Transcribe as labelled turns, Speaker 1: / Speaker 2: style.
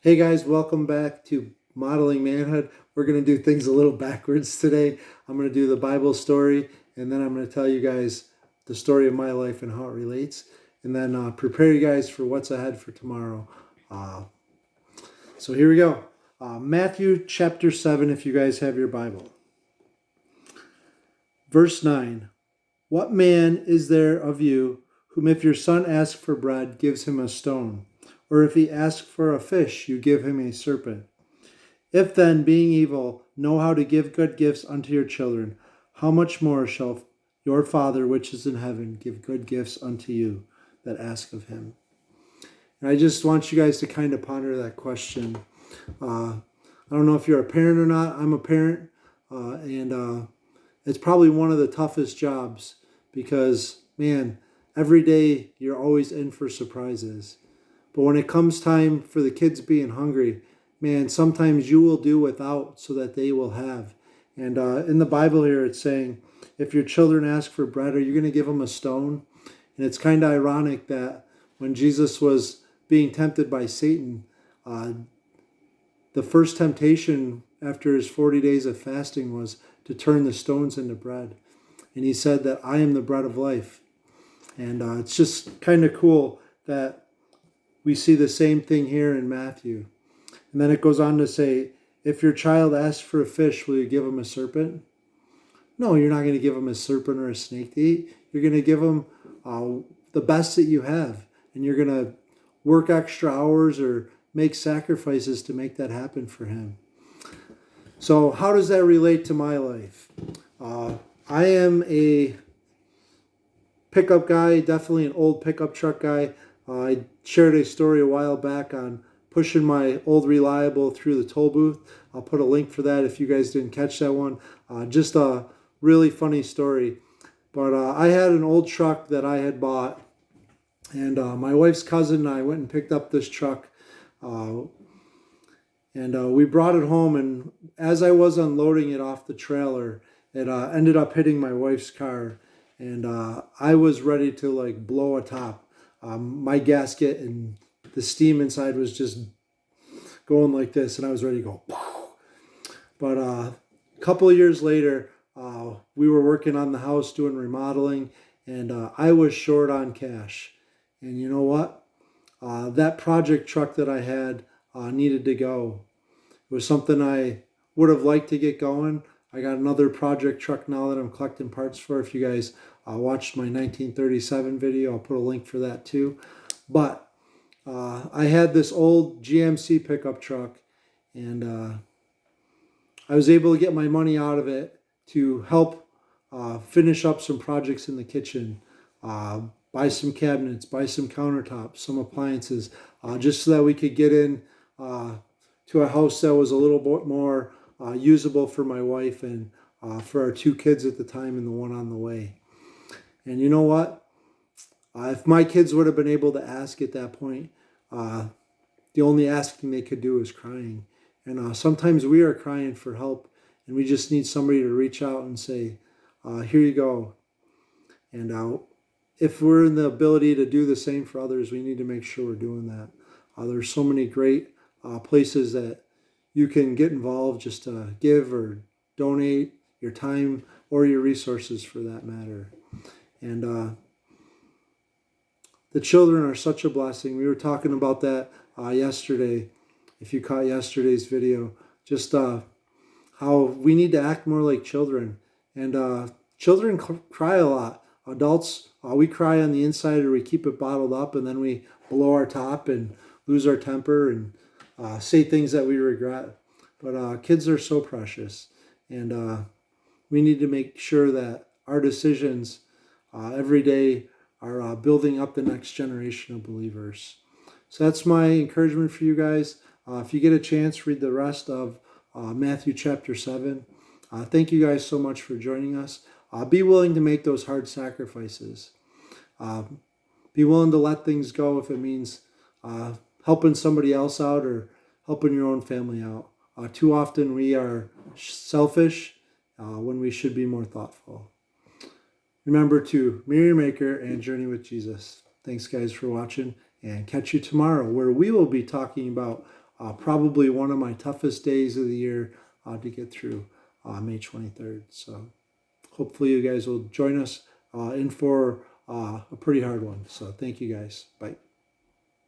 Speaker 1: Hey guys, welcome back to Modeling Manhood. We're going to do things a little backwards today. I'm going to do the Bible story, and then I'm going to tell you guys the story of my life and how it relates, and then prepare you guys for what's ahead for tomorrow. So here we go. Matthew chapter 7, if you guys have your Bible. Verse 9. What man is there of you whom if your son asks for bread, gives him a stone? Or if he asks for a fish, you give him a serpent? If then, being evil, know how to give good gifts unto your children, how much more shall your Father which is in heaven give good gifts unto you that ask of him? And I just want you guys to kind of ponder that question. I don't know if you're a parent or not. I'm a parent, and it's probably one of the toughest jobs because, man, every day you're always in for surprises. But when it comes time for the kids being hungry, man, sometimes you will do without so that they will have. And in the Bible here, it's saying, if your children ask for bread, are you going to give them a stone? And it's kind of ironic that when Jesus was being tempted by Satan, the first temptation after his 40 days of fasting was to turn the stones into bread. And he said that I am the bread of life. And it's just kind of cool that we see the same thing here in Matthew. And then it goes on to say, if your child asks for a fish, will you give him a serpent? No, you're not going to give him a serpent or a snake to eat. You're going to give him the best that you have. And you're going to work extra hours or make sacrifices to make that happen for him. So how does that relate to my life? I am a pickup guy, definitely an old pickup truck guy. I shared a story a while back on pushing my old Reliable through the toll booth. I'll put a link for that if you guys didn't catch that one. Just a really funny story. But I had an old truck that I had bought, and my wife's cousin and I went and picked up this truck. And we brought it home, and as I was unloading it off the trailer, it ended up hitting my wife's car, and I was ready to blow a top. My gasket and the steam inside was just going like this, and I was ready to go. But a couple of years later, we were working on the house doing remodeling, and I was short on cash. And you know what? That project truck that I had needed to go. It was something I would have liked to get going. I got another project truck now that I'm collecting parts for. If you guys watched my 1937 video, I'll put a link for that too. But I had this old GMC pickup truck, and I was able to get my money out of it to help finish up some projects in the kitchen, buy some cabinets, buy some countertops, some appliances, just so that we could get in to a house that was a little bit more usable for my wife and for our two kids at the time and the one on the way. And you know what? If my kids would have been able to ask at that point, the only asking they could do was crying. And sometimes we are crying for help, and we just need somebody to reach out and say, here you go. And if we're in the ability to do the same for others, we need to make sure we're doing that. There's so many great places that you can get involved just to give or donate your time or your resources for that matter. And the children are such a blessing. We were talking about that yesterday, if you caught yesterday's video, just how we need to act more like children. And children cry a lot. Adults, we cry on the inside or we keep it bottled up, and then we blow our top and lose our temper and say things that we regret. But kids are so precious, and we need to make sure that our decisions every day are building up the next generation of believers. So that's my encouragement for you guys. If you get a chance, read the rest of Matthew chapter 7. Thank you guys so much for joining us. Be willing to make those hard sacrifices. Be willing to let things go if it means helping somebody else out or helping your own family out. Too often we are selfish when we should be more thoughtful. Remember to mirror your maker and journey with Jesus. Thanks guys for watching, and catch you tomorrow where we will be talking about probably one of my toughest days of the year to get through May 23rd. So hopefully you guys will join us in for a pretty hard one. So thank you guys. Bye.